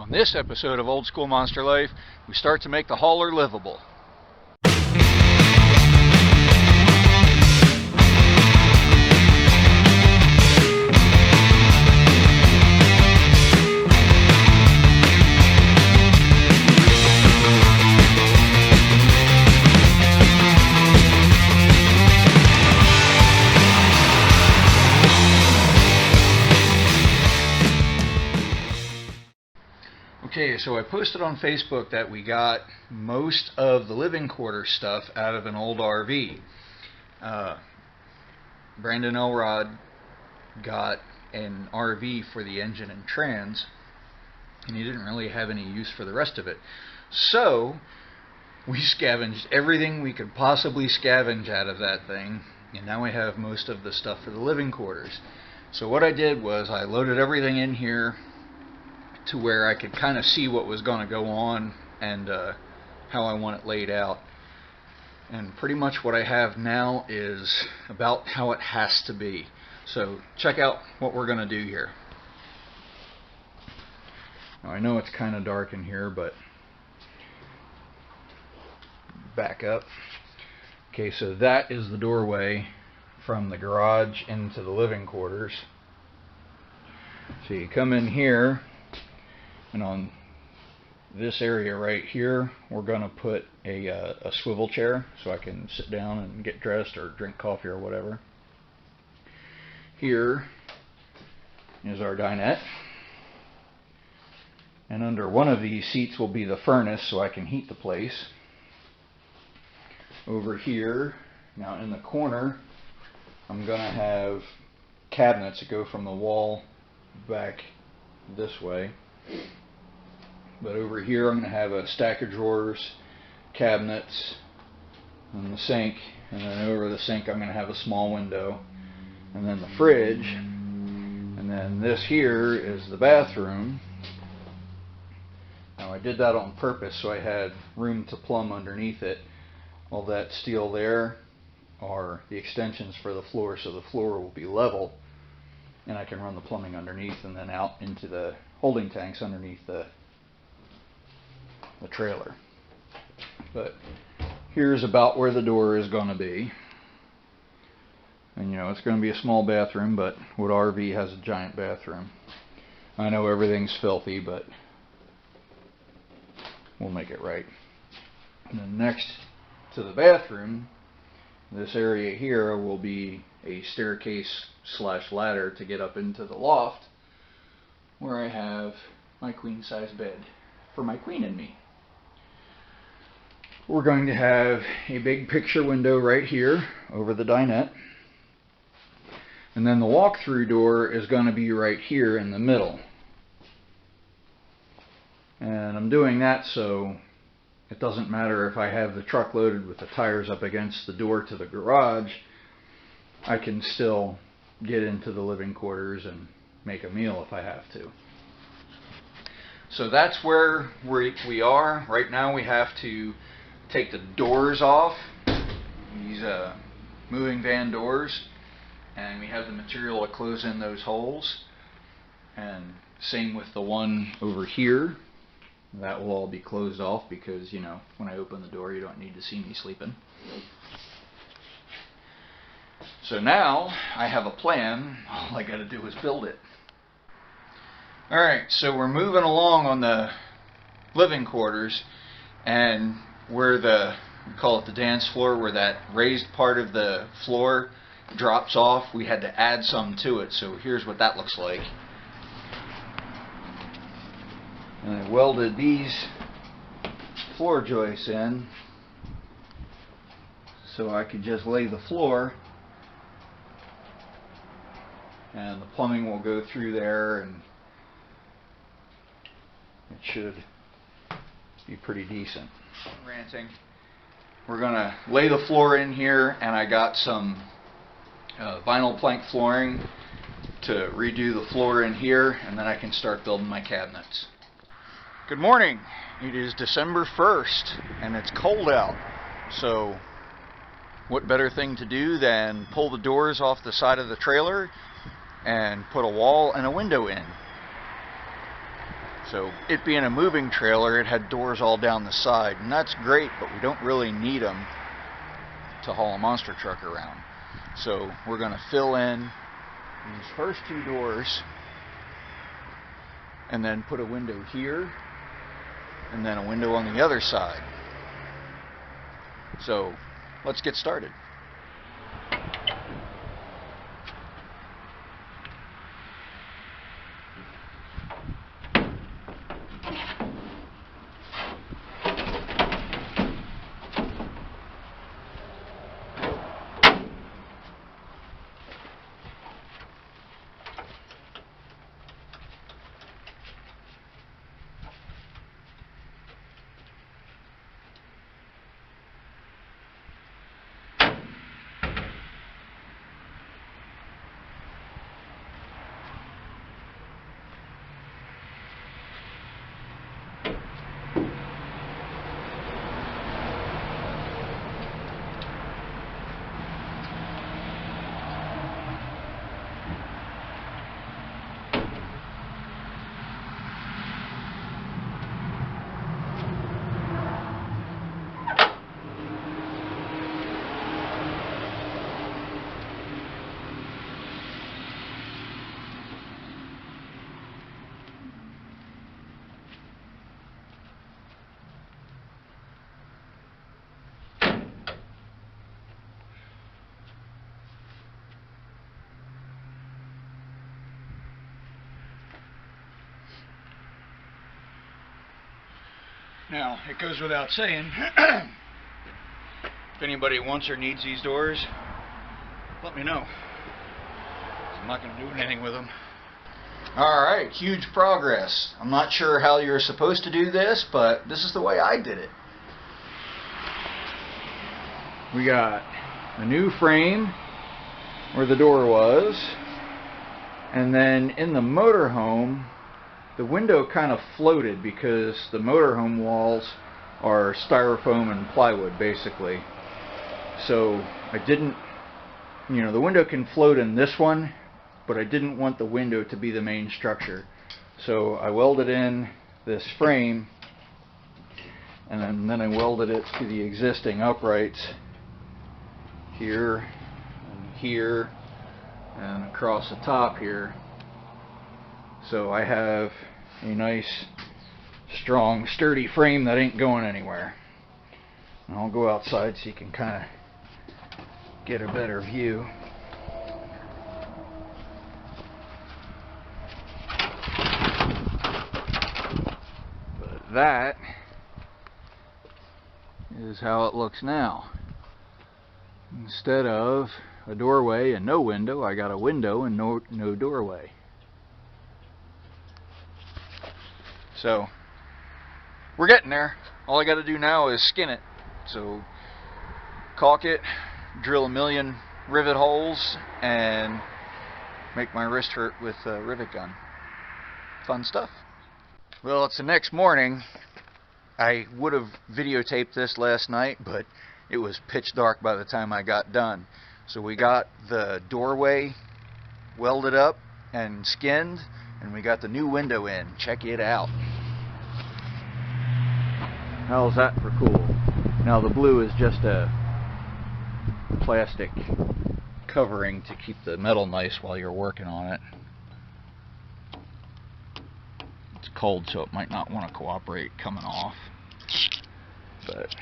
On this episode of Old School Monster Life, we start to make the hauler livable. Okay, so I posted on Facebook that we got most of the living quarter stuff out of an old RV. Brandon Elrod got an RV for the engine and trans, and he didn't really have any use for the rest of it. So we scavenged everything we could possibly scavenge out of that thing, and now we have most of the stuff for the living quarters. So what I did was I loaded everything in here to where I could kind of see what was going to go on and how I want it laid out. And pretty much what I have now is about how it has to be. So check out what we're going to do here. Now I know it's kind of dark in here, but back up. Okay, so that is the doorway from the garage into the living quarters. So you come in here, and on this area right here, we're going to put a swivel chair so I can sit down and get dressed or drink coffee or whatever. Here is our dinette. And under one of these seats will be the furnace so I can heat the place. Over here, now in the corner, I'm going to have cabinets that go from the wall back this way. But over here I'm going to have a stack of drawers, cabinets, and the sink. And then over the sink I'm going to have a small window. And then the fridge. And then this here is the bathroom. Now I did that on purpose so I had room to plumb underneath it. All that steel there are the extensions for the floor, so the floor will be level. And I can run the plumbing underneath and then out into the holding tanks underneath the trailer. But here's about where the door is going to be. And you know, it's going to be a small bathroom, but what RV has a giant bathroom? I know everything's filthy, but we'll make it right. And then next to the bathroom, this area here will be a staircase / ladder to get up into the loft, where I have my queen size bed for my queen and me. We're going to have a big picture window right here over the dinette. And then the walk-through door is going to be right here in the middle. And I'm doing that so it doesn't matter if I have the truck loaded with the tires up against the door to the garage, I can still get into the living quarters and make a meal if I have to. So that's where we are. Right now we have to take the doors off, these moving van doors, and we have the material to close in those holes. And same with the one over here. That will all be closed off because, you know, when I open the door you don't need to see me sleeping. So now I have a plan. All I got to do is build it. Alright, so we're moving along on the living quarters, and where we call it the dance floor, where that raised part of the floor drops off, we had to add some to it. So here's what that looks like. And I welded these floor joists in so I could just lay the floor, and the plumbing will go through there, and it should be pretty decent. Ranting. We're going to lay the floor in here, and I got some vinyl plank flooring to redo the floor in here, and then I can start building my cabinets. Good morning. It is December 1st, and it's cold out. So what better thing to do than pull the doors off the side of the trailer and put a wall and a window in. So it being a moving trailer, it had doors all down the side, and that's great, but we don't really need them to haul a monster truck around. So we're going to fill in these first two doors and then put a window here and then a window on the other side. So let's get started. Now, it goes without saying, if anybody wants or needs these doors, let me know. I'm not going to do anything with them. Alright, huge progress. I'm not sure how you're supposed to do this, but this is the way I did it. We got a new frame where the door was, and then in the motorhome, the window kind of floated because the motorhome walls are styrofoam and plywood basically. So I didn't, the window can float in this one, but I didn't want the window to be the main structure. So I welded in this frame, and then I welded it to the existing uprights here and here and across the top here. So I have a nice, strong, sturdy frame that ain't going anywhere. And I'll go outside so you can kind of get a better view. But that is how it looks now. Instead of a doorway and no window, I got a window and no doorway. So we're getting there. All I got to do now is skin it. So caulk it, drill a million rivet holes, and make my wrist hurt with a rivet gun. Fun stuff. Well, it's the next morning. I would have videotaped this last night, but it was pitch dark by the time I got done. So we got the doorway welded up and skinned, and we got the new window in. Check it out. How's that for cool? Now the blue is just a plastic covering to keep the metal nice while you're working on it. It's cold, so it might not want to cooperate coming off. But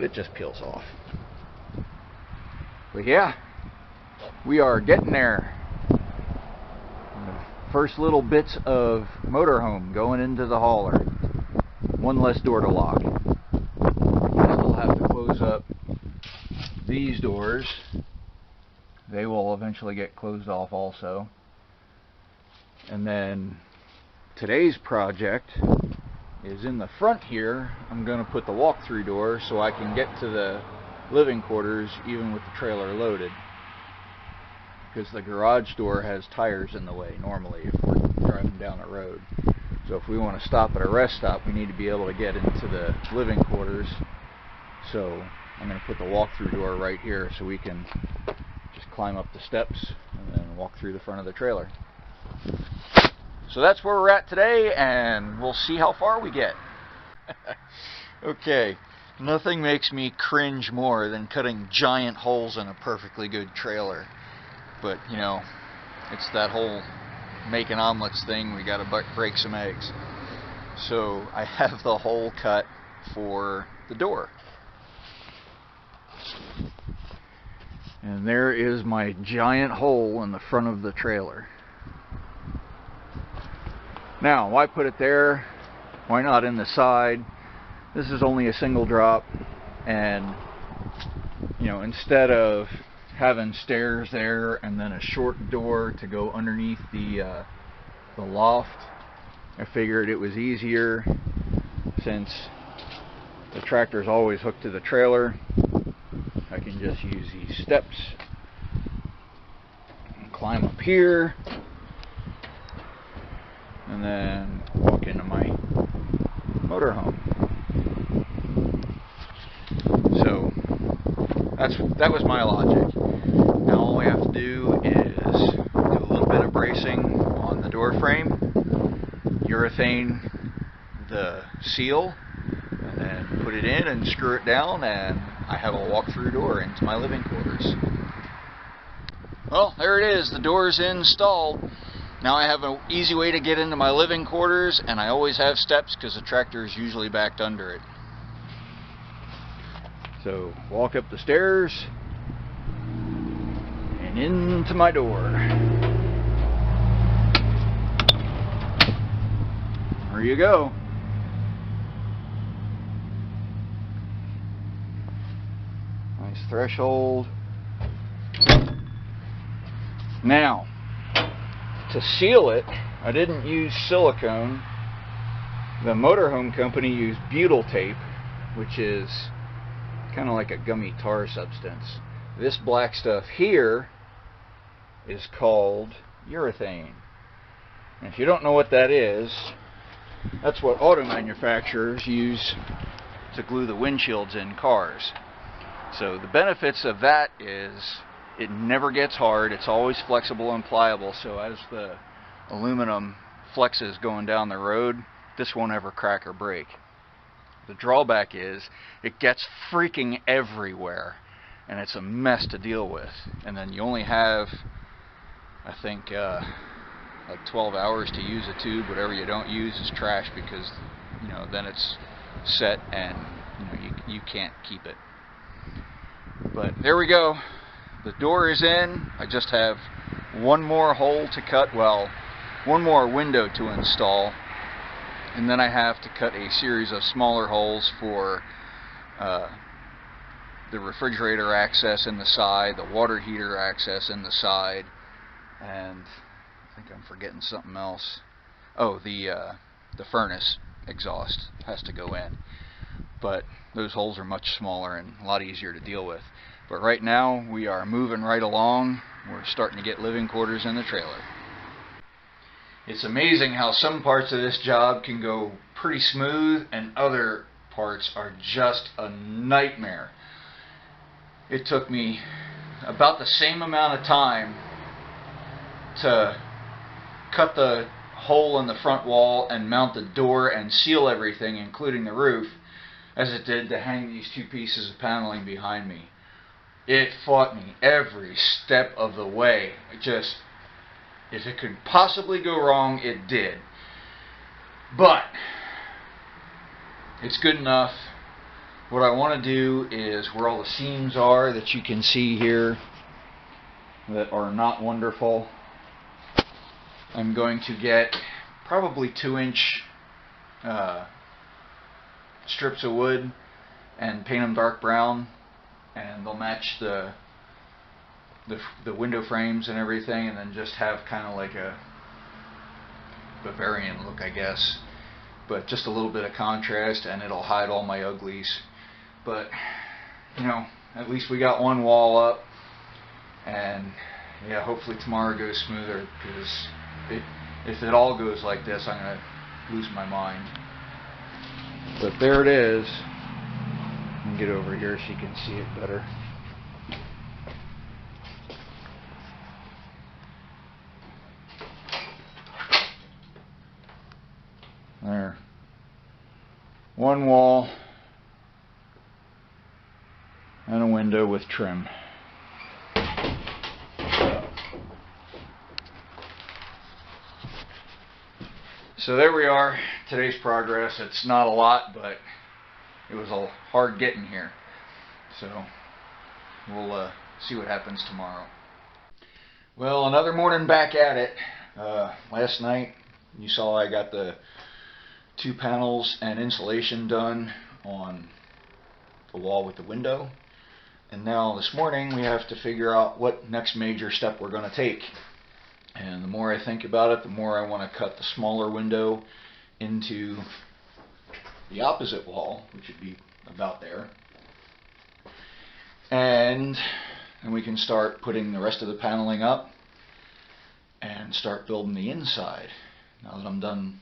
it just peels off. But yeah, we are getting there. First little bits of motorhome going into the hauler. One less door to lock. I still have to close up these doors. They will eventually get closed off also. And then today's project is in the front here. I'm going to put the walk-through door so I can get to the living quarters even with the trailer loaded, because the garage door has tires in the way normally if we're driving down the road. So if we want to stop at a rest stop, we need to be able to get into the living quarters. So I'm going to put the walk-through door right here so we can just climb up the steps and then walk through the front of the trailer. So that's where we're at today, and we'll see how far we get. Okay, nothing makes me cringe more than cutting giant holes in a perfectly good trailer. But, you know, it's that whole making omelets thing, we gotta break some eggs. So I have the hole cut for the door. And there is my giant hole in the front of the trailer. Now, why put it there? Why not in the side? This is only a single drop, and you know, instead of having stairs there and then a short door to go underneath the loft, I figured it was easier, since the tractor is always hooked to the trailer. I can just use these steps and climb up here and then walk into my motorhome. So that was my logic. Now all we have to do is do a little bit of bracing on the door frame, urethane the seal, and then put it in and screw it down, and I have a walk-through door into my living quarters. Well, there it is. The door is installed. Now I have an easy way to get into my living quarters, and I always have steps because the tractor is usually backed under it. So walk up the stairs and into my door. There you go. Nice threshold. Now, to seal it, I didn't use silicone. The motorhome company used butyl tape, which is kind of like a gummy tar substance. This black stuff here is called urethane. And if you don't know what that is, that's what auto manufacturers use to glue the windshields in cars. So the benefits of that is it never gets hard, it's always flexible and pliable, so as the aluminum flexes going down the road, this won't ever crack or break. The drawback is it gets freaking everywhere, and it's a mess to deal with. And then you only have, I think, like 12 hours to use a tube. Whatever you don't use is trash, because you know, then it's set and you know, you can't keep it. But there we go. The door is in. I just have one more hole to cut, well, one more window to install, and then I have to cut a series of smaller holes for the refrigerator access in the side, the water heater access in the side, and I think I'm forgetting something else. Oh, the furnace exhaust has to go in. But those holes are much smaller and a lot easier to deal with. But right now we are moving right along. We're starting to get living quarters in the trailer. It's amazing how some parts of this job can go pretty smooth and other parts are just a nightmare. It took me about the same amount of time to cut the hole in the front wall and mount the door and seal everything, including the roof, as it did to hang these two pieces of paneling behind me. It fought me every step of the way. Just, if it could possibly go wrong, it did. But it's good enough. What I want to do is where all the seams are that you can see here that are not wonderful, I'm going to get probably 2-inch strips of wood and paint them dark brown, and they'll match the window frames and everything, and then just have kind of like a Bavarian look, I guess, but just a little bit of contrast, and it'll hide all my uglies. But you know, at least we got one wall up, and yeah, hopefully tomorrow goes smoother, because if it all goes like this, I'm gonna lose my mind. But there it is. And get over here so you can see it better. There. One wall and a window with trim. So there we are, today's progress. It's not a lot, but it was a hard getting here. So we'll see what happens tomorrow. Well, another morning back at it. Last night you saw I got the 2 panels and insulation done on the wall with the window. And now this morning we have to figure out what next major step we're going to take. And the more I think about it, the more I want to cut the smaller window into the opposite wall, which would be about there. And then we can start putting the rest of the paneling up and start building the inside. Now that I'm done,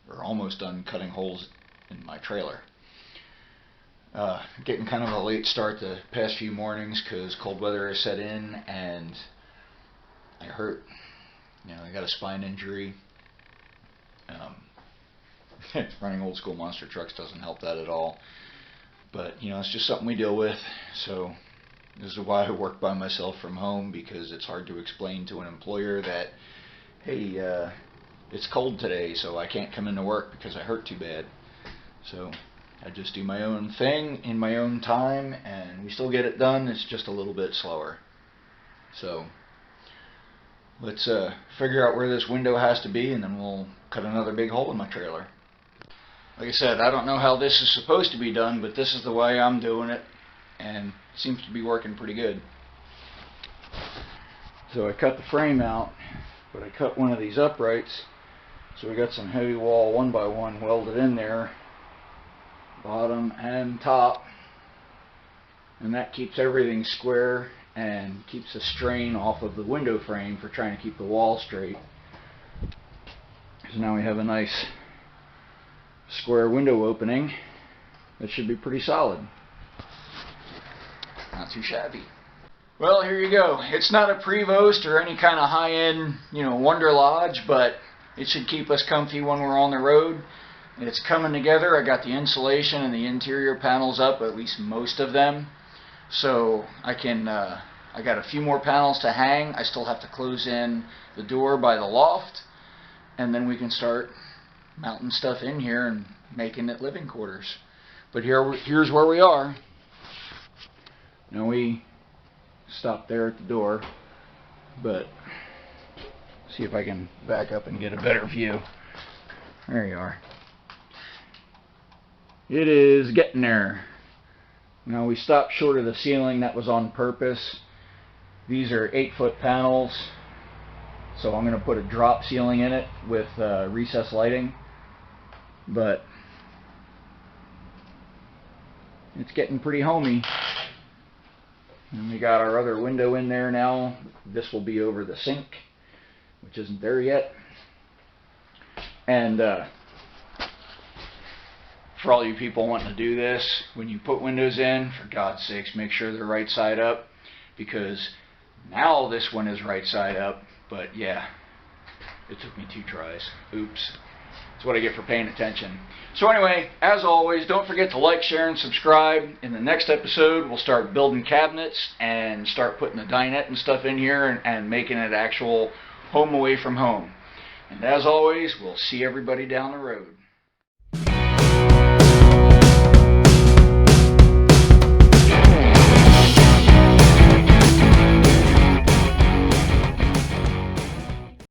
or almost done, cutting holes in my trailer. Getting kind of a late start the past few mornings because cold weather has set in and I hurt. I got a spine injury. Running old school monster trucks doesn't help that at all. But, it's just something we deal with. So this is why I work by myself from home, because it's hard to explain to an employer that, hey, it's cold today, so I can't come into work because I hurt too bad. So I just do my own thing in my own time, and we still get it done. It's just a little bit slower. So let's figure out where this window has to be, and then we'll cut another big hole in my trailer. Like I said, I don't know how this is supposed to be done, but this is the way I'm doing it, and it seems to be working pretty good. So I cut the frame out, but I cut one of these uprights, so we got some heavy wall 1x1 welded in there, bottom and top, and that keeps everything square and keeps the strain off of the window frame for trying to keep the wall straight. So now we have a nice square window opening that should be pretty solid. Not too shabby. Well, here you go. It's not a Prevost or any kind of high-end, Wonder Lodge, but it should keep us comfy when we're on the road. It's coming together. I got the insulation and the interior panels up, at least most of them. So I got a few more panels to hang. I still have to close in the door by the loft, and then we can start mounting stuff in here and making it living quarters. But here's where we are. Now we stopped there at the door, but see if I can back up and get a better view. There you are. It is getting there. Now we stopped short of the ceiling. That was on purpose. These are 8-foot panels, so I'm going to put a drop ceiling in it with recessed lighting, but it's getting pretty homey. And we got our other window in there now. This will be over the sink, which isn't there yet. And for all you people wanting to do this, when you put windows in, for God's sakes, make sure they're right side up, because now this one is right side up, but yeah, it took me 2 tries. Oops. That's what I get for paying attention. So anyway, as always, don't forget to like, share, and subscribe. In the next episode, we'll start building cabinets and start putting the dinette and stuff in here and making it actual home away from home. And as always, we'll see everybody down the road.